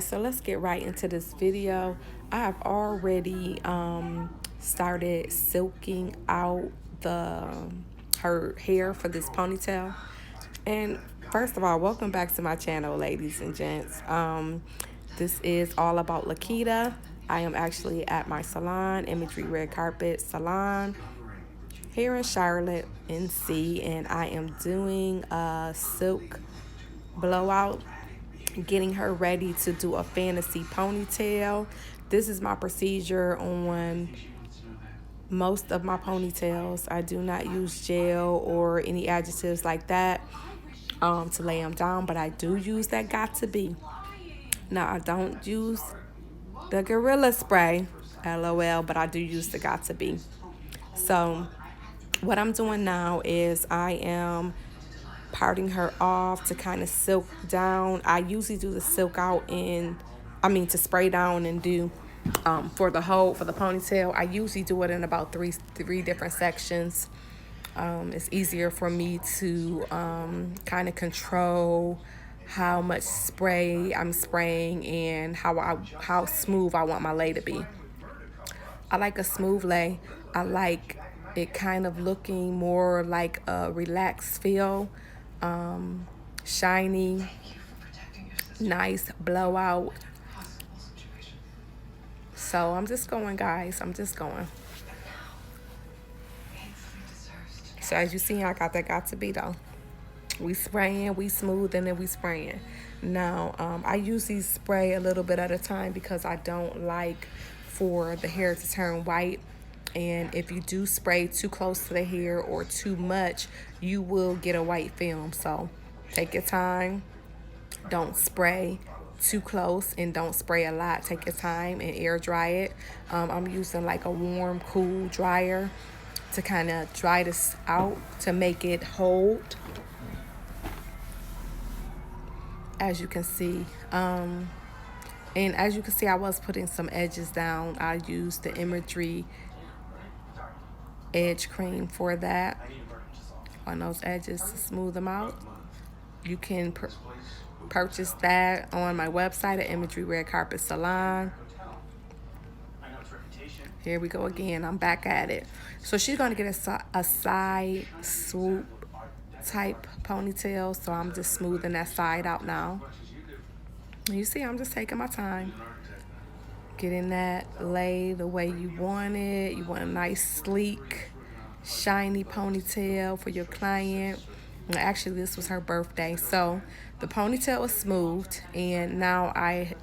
guys, so let's get right into this video. I have already started silking out her hair for this ponytail. And first of all, welcome back to my channel, ladies and gents. This is all about Lakita. I am actually at my salon, Imagery Red Carpet Salon, here in Charlotte, NC, and I am doing a silk blowout, getting her ready to do a fantasy ponytail. This is my procedure on most of my ponytails. I do not use gel or any adjectives like that to lay them down, but I do use that Got2be. Now, I don't use the Gorilla Spray, LOL, but I do use the Got2be. So what I'm doing now is I am parting her off to kind of silk down. I usually do the silk out to spray down and do for the ponytail. I usually do it in about three different sections. It's easier for me to kind of control how much spray I'm spraying and how smooth I want my lay to be. I like a smooth lay. I like it kind of looking more like a relaxed feel, shiny, nice blowout. So I'm just going, guys. I'm just going. So as you see, I got that Got2be though. We spraying, we smooth, and then we spraying. Now, I usually spray a little bit at a time because I don't like for the hair to turn white. And if you do spray too close to the hair or too much, you will get a white film. So take your time. Don't spray too close and don't spray a lot. Take your time and air dry it. I'm using like a warm, cool dryer to kind of dry this out to make it hold. As you can see, and as you can see, I was putting some edges down. I used the Imagery edge cream for that on those edges to smooth them out. You can purchase that on my website at Imagery Red Carpet Salon. Here we go again. I'm back at it. So she's going to get a side swoop type ponytail, so I'm just smoothing that side out now. You see, I'm just taking my time getting that lay the way you want it. You want a nice, sleek, shiny ponytail for your client. Actually, this was her birthday, so the ponytail is smoothed, and now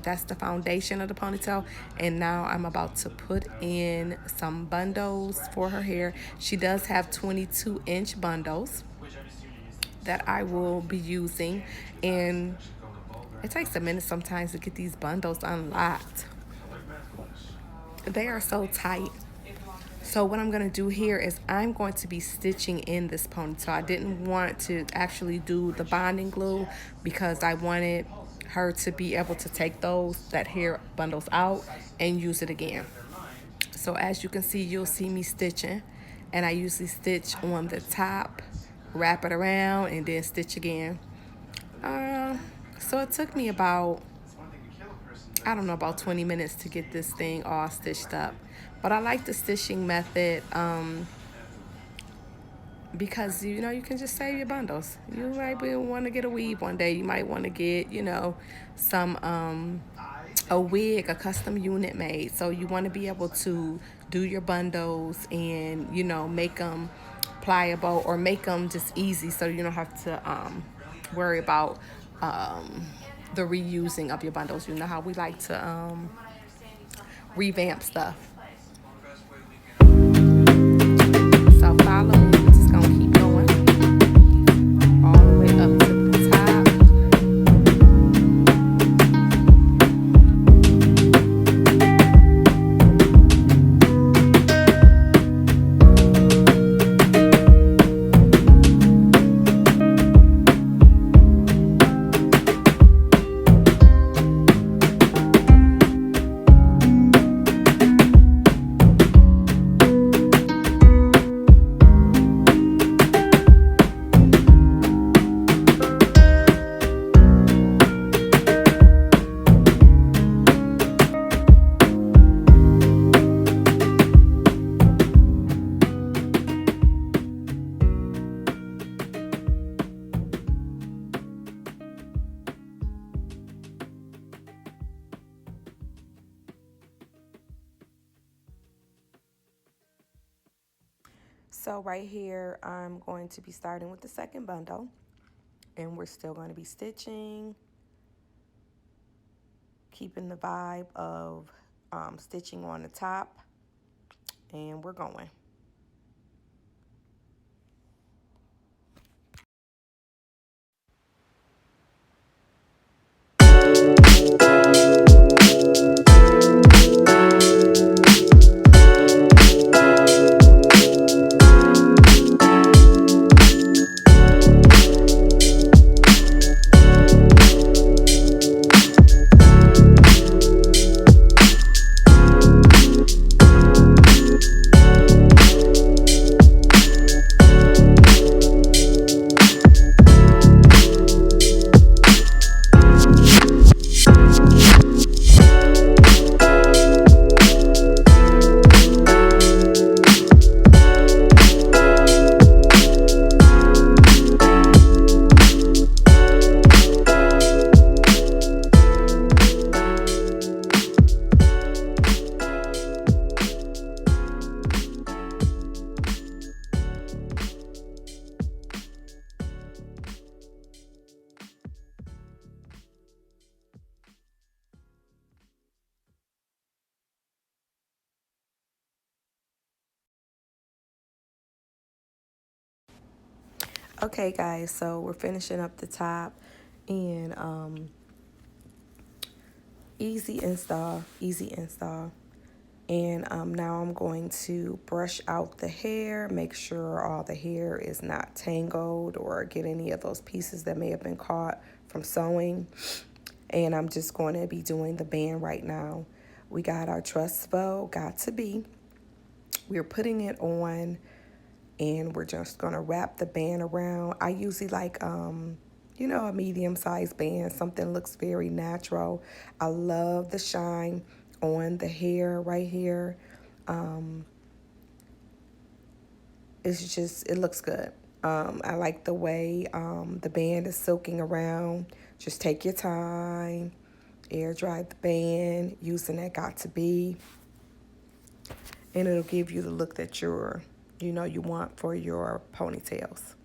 that's the foundation of the ponytail. And now I'm about to put in some bundles for her hair. She does have 22-inch bundles that I will be using, and it takes a minute sometimes to get these bundles unlocked. They are so tight. So what I'm going to do here is I'm going to be stitching in this ponytail. I didn't want to actually do the bonding glue because I wanted her to be able to take that hair bundles out and use it again. So as you can see, you'll see me stitching, and I usually stitch on the top, wrap it around, and then stitch again. So it took me about 20 minutes to get this thing all stitched up. But I like the stitching method because, you can just save your bundles. You might want to get a weave one day. You might want to get, a wig, a custom unit made. So you want to be able to do your bundles and, make them pliable or make them just easy so you don't have to worry about the reusing of your bundles. You know how we like to revamp stuff. So follow me. We're just gonna keep going all the way up to the top. So right here, I'm going to be starting with the second bundle, and we're still going to be stitching, keeping the vibe of stitching on the top, and we're going. Okay, guys, so we're finishing up the top, and easy install. And now I'm going to brush out the hair, make sure all the hair is not tangled or get any of those pieces that may have been caught from sewing. And I'm just going to be doing the band right now. We got our trust bow, Got2be. We're putting it on, and we're just going to wrap the band around. I usually like, you know, a medium-sized band. Something looks very natural. I love the shine on the hair right here. It's just, it looks good. I like the way the band is soaking around. Just take your time, air dry the band using that Got2be, and it'll give you the look that you want for your ponytails.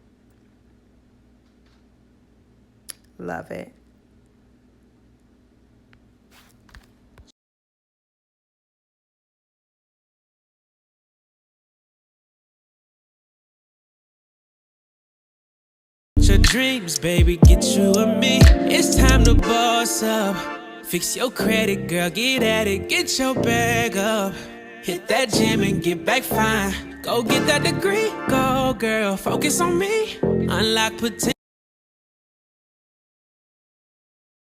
Love it. Your dreams, baby, get you and me. It's time to boss up. Fix your credit, girl, get at it, get your bag up. Hit that gym and get back fine. Go get that degree, go girl, focus on me. Unlock potential.